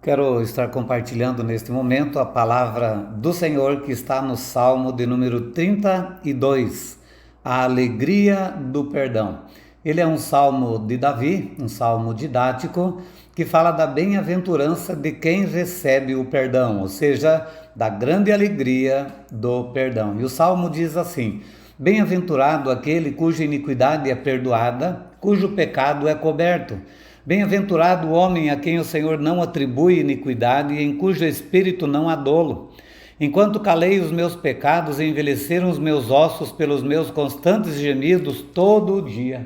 Quero estar compartilhando neste momento a palavra do Senhor que está no Salmo de número 32, a alegria do perdão. Ele é um salmo de Davi, um salmo didático, que fala da bem-aventurança de quem recebe o perdão, ou seja, da grande alegria do perdão. E o salmo diz assim: bem-aventurado aquele cuja iniquidade é perdoada, cujo pecado é coberto. Bem-aventurado o homem a quem o Senhor não atribui iniquidade e em cujo espírito não há dolo. Enquanto calei os meus pecados, envelheceram os meus ossos pelos meus constantes gemidos todo o dia.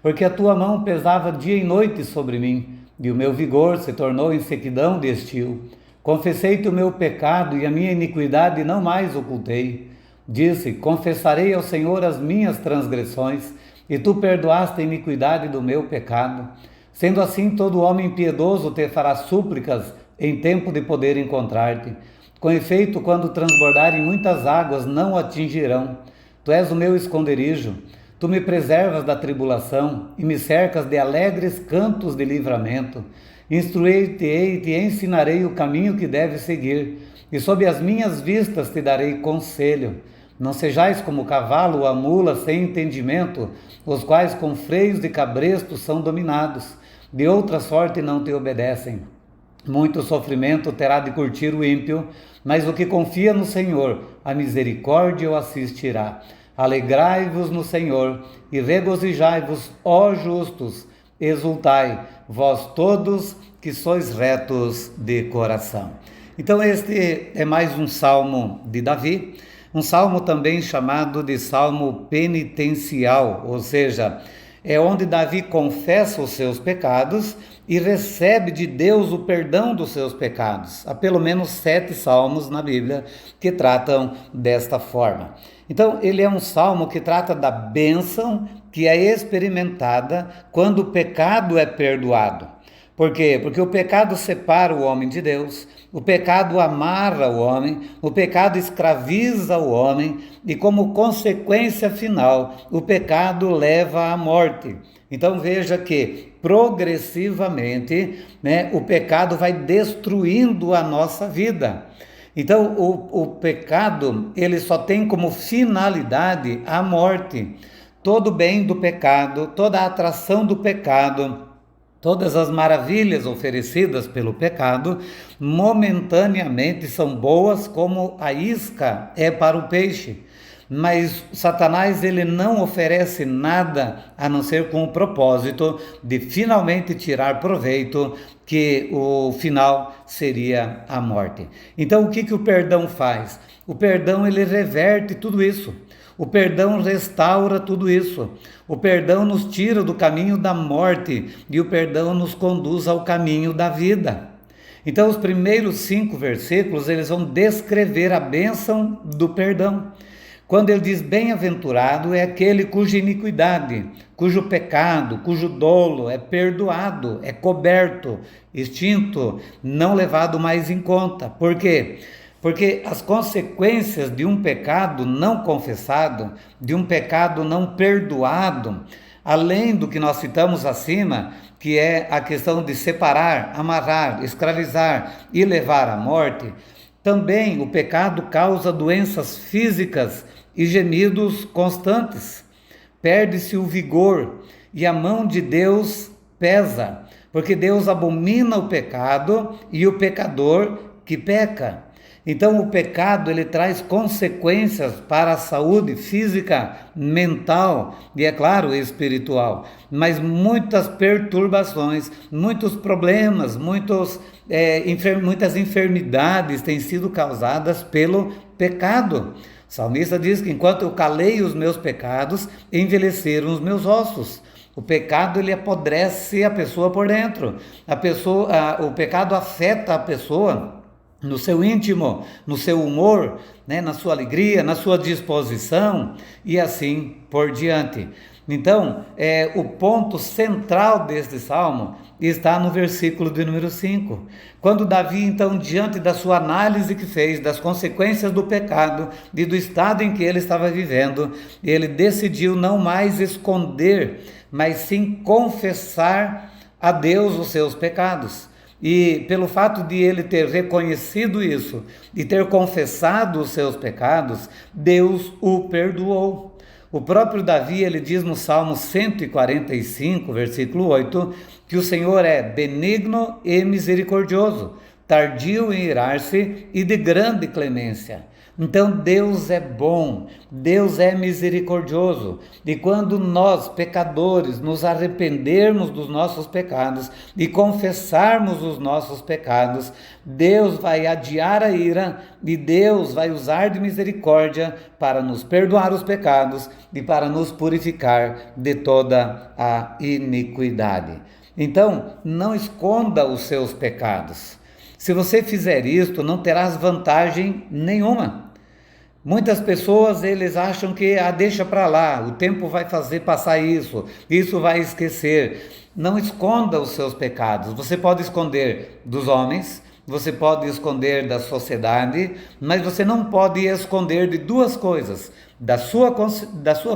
Porque a tua mão pesava dia e noite sobre mim, e o meu vigor se tornou em sequidão de estio. Confessei-te o meu pecado e a minha iniquidade não mais ocultei. Disse: confessarei ao Senhor as minhas transgressões, e tu perdoaste a iniquidade do meu pecado. Sendo assim, todo homem piedoso te fará súplicas em tempo de poder encontrar-te. Com efeito, quando transbordarem muitas águas, não o atingirão. Tu és o meu esconderijo. Tu me preservas da tribulação e me cercas de alegres cantos de livramento. Instruei-te-ei e te ensinarei o caminho que deves seguir, e sob as minhas vistas te darei conselho. Não sejais como o cavalo ou a mula sem entendimento, os quais com freios de cabresto são dominados. De outra sorte não te obedecem. Muito sofrimento terá de curtir o ímpio, mas o que confia no Senhor, a misericórdia o assistirá. Alegrai-vos no Senhor e regozijai-vos, ó justos, exultai, vós todos que sois retos de coração. Então este é mais um salmo de Davi, um salmo também chamado de salmo penitencial, ou seja, é onde Davi confessa os seus pecados e recebe de Deus o perdão dos seus pecados. Há pelo menos 7 salmos na Bíblia que tratam desta forma. Então, ele é um salmo que trata da bênção que é experimentada quando o pecado é perdoado. Por quê? Porque o pecado separa o homem de Deus, o pecado amarra o homem, o pecado escraviza o homem e, como consequência final, o pecado leva à morte. Então veja que progressivamente, o pecado vai destruindo a nossa vida. Então o pecado ele só tem como finalidade a morte. Todo bem do pecado, toda a atração do pecado, todas as maravilhas oferecidas pelo pecado, momentaneamente são boas como a isca é para o peixe. Mas Satanás ele não oferece nada a não ser com o propósito de finalmente tirar proveito, que o final seria a morte. Então o que o perdão faz? O perdão ele reverte tudo isso. O perdão restaura tudo isso. O perdão nos tira do caminho da morte e o perdão nos conduz ao caminho da vida. Então, os primeiros 5 versículos, eles vão descrever a bênção do perdão. Quando ele diz bem-aventurado é aquele cuja iniquidade, cujo pecado, cujo dolo é perdoado, é coberto, extinto, não levado mais em conta. Por quê? Porque as consequências de um pecado não confessado, de um pecado não perdoado, além do que nós citamos acima, que é a questão de separar, amarrar, escravizar e levar à morte, também o pecado causa doenças físicas e gemidos constantes. Perde-se o vigor e a mão de Deus pesa, porque Deus abomina o pecado e o pecador que peca. Então o pecado ele traz consequências para a saúde física, mental e, é claro, espiritual. Mas muitas perturbações, muitos problemas, muitas enfermidades têm sido causadas pelo pecado. O salmista diz que enquanto eu calei os meus pecados, envelheceram os meus ossos. O pecado ele apodrece a pessoa por dentro. O pecado afeta a pessoa no seu íntimo, no seu humor, na sua alegria, na sua disposição e assim por diante. Então, o ponto central deste salmo está no versículo de número 5. Quando Davi, então, diante da sua análise que fez das consequências do pecado e do estado em que ele estava vivendo, ele decidiu não mais esconder, mas sim confessar a Deus os seus pecados. E pelo fato de ele ter reconhecido isso e ter confessado os seus pecados, Deus o perdoou. O próprio Davi, ele diz no Salmo 145, versículo 8, que o Senhor é benigno e misericordioso, tardio em irar-se e de grande clemência. Então Deus é bom, Deus é misericordioso, e quando nós, pecadores, nos arrependermos dos nossos pecados e confessarmos os nossos pecados, Deus vai adiar a ira e Deus vai usar de misericórdia para nos perdoar os pecados e para nos purificar de toda a iniquidade. Então, não esconda os seus pecados. Se você fizer isto, não terás vantagem nenhuma. Muitas pessoas, eles acham que deixa para lá, o tempo vai fazer passar isso vai esquecer. Não esconda os seus pecados. Você pode esconder dos homens, você pode esconder da sociedade, mas você não pode esconder de duas coisas, da sua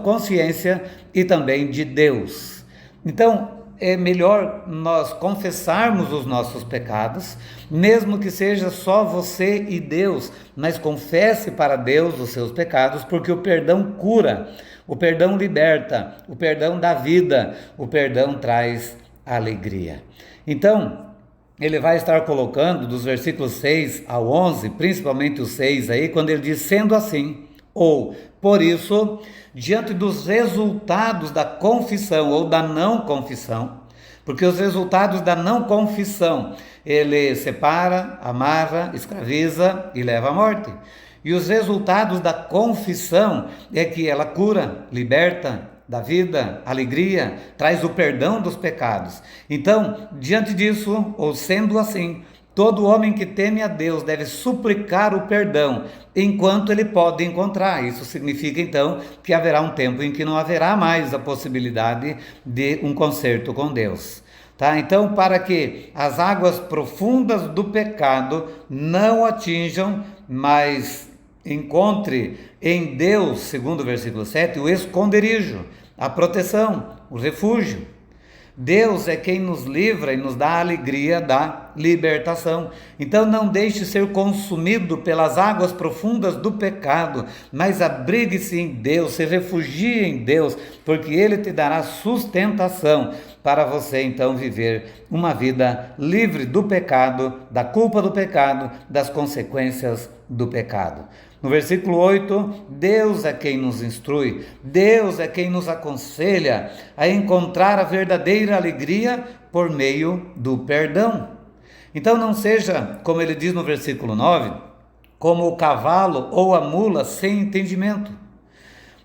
consciência e também de Deus. Então, é melhor nós confessarmos os nossos pecados, mesmo que seja só você e Deus, mas confesse para Deus os seus pecados, porque o perdão cura, o perdão liberta, o perdão dá vida, o perdão traz alegria. Então, ele vai estar colocando dos versículos 6 ao 11, principalmente o 6 aí, quando ele diz, sendo assim, ou, por isso, diante dos resultados da confissão ou da não confissão, porque os resultados da não confissão, ele separa, amarra, escraviza e leva à morte. E os resultados da confissão é que ela cura, liberta, dá vida, alegria, traz o perdão dos pecados. Então, diante disso, ou sendo assim, todo homem que teme a Deus deve suplicar o perdão enquanto ele pode encontrar. Isso significa, então, que haverá um tempo em que não haverá mais a possibilidade de um conserto com Deus. Tá? Então, para que as águas profundas do pecado não atinjam, mas encontre em Deus, segundo o versículo 7, o esconderijo, a proteção, o refúgio. Deus é quem nos livra e nos dá a alegria da libertação. Então não deixe ser consumido pelas águas profundas do pecado, mas abrigue-se em Deus, se refugie em Deus, porque Ele te dará sustentação para você então viver uma vida livre do pecado, da culpa do pecado, das consequências do pecado. No versículo 8, Deus é quem nos instrui, Deus é quem nos aconselha a encontrar a verdadeira alegria por meio do perdão. Então não seja, como ele diz no versículo 9, como o cavalo ou a mula sem entendimento.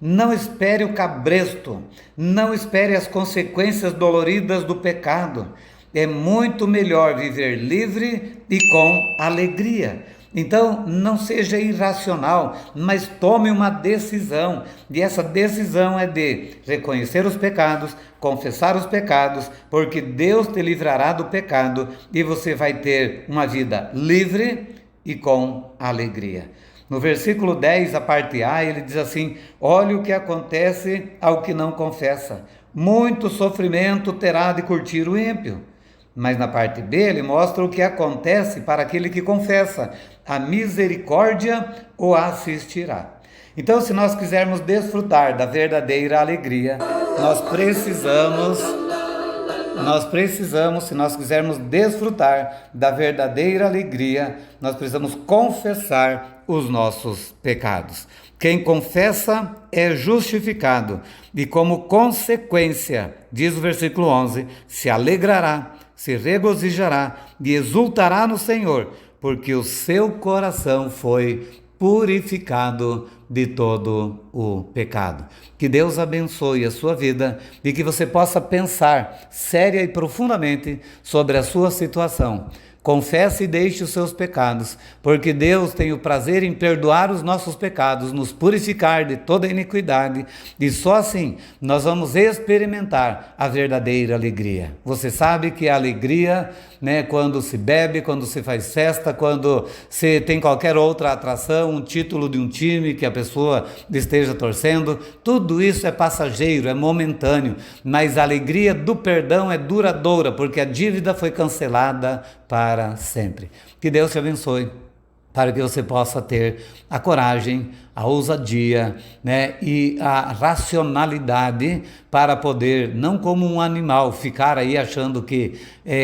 Não espere o cabresto, não espere as consequências doloridas do pecado. É muito melhor viver livre e com alegria. Então, não seja irracional, mas tome uma decisão. E essa decisão é de reconhecer os pecados, confessar os pecados, porque Deus te livrará do pecado e você vai ter uma vida livre e com alegria. No versículo 10, a parte A, ele diz assim: olha o que acontece ao que não confessa. Muito sofrimento terá de curtir o ímpio. Mas na parte B ele mostra o que acontece para aquele que confessa. A misericórdia o assistirá. Então, se nós quisermos desfrutar da verdadeira alegria, se nós quisermos desfrutar da verdadeira alegria, nós precisamos confessar os nossos pecados. Quem confessa é justificado e, como consequência, diz o versículo 11, se alegrará, se regozijará e exultará no Senhor, porque o seu coração foi purificado de todo o pecado. Que Deus abençoe a sua vida e que você possa pensar séria e profundamente sobre a sua situação. Confesse e deixe os seus pecados, porque Deus tem o prazer em perdoar os nossos pecados, nos purificar de toda iniquidade, e só assim nós vamos experimentar a verdadeira alegria. Você sabe que a alegria, quando se bebe, quando se faz festa, quando se tem qualquer outra atração, um título de um time que a pessoa esteja torcendo, tudo isso é passageiro, é momentâneo, mas a alegria do perdão é duradoura, porque a dívida foi cancelada para para sempre. Que Deus te abençoe, para que você possa ter a coragem, a ousadia, né, e a racionalidade para poder, não como um animal, ficar aí achando que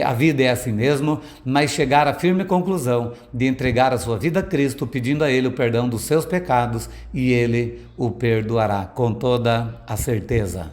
a vida é assim mesmo, mas chegar à firme conclusão de entregar a sua vida a Cristo, pedindo a Ele o perdão dos seus pecados, e Ele o perdoará com toda a certeza.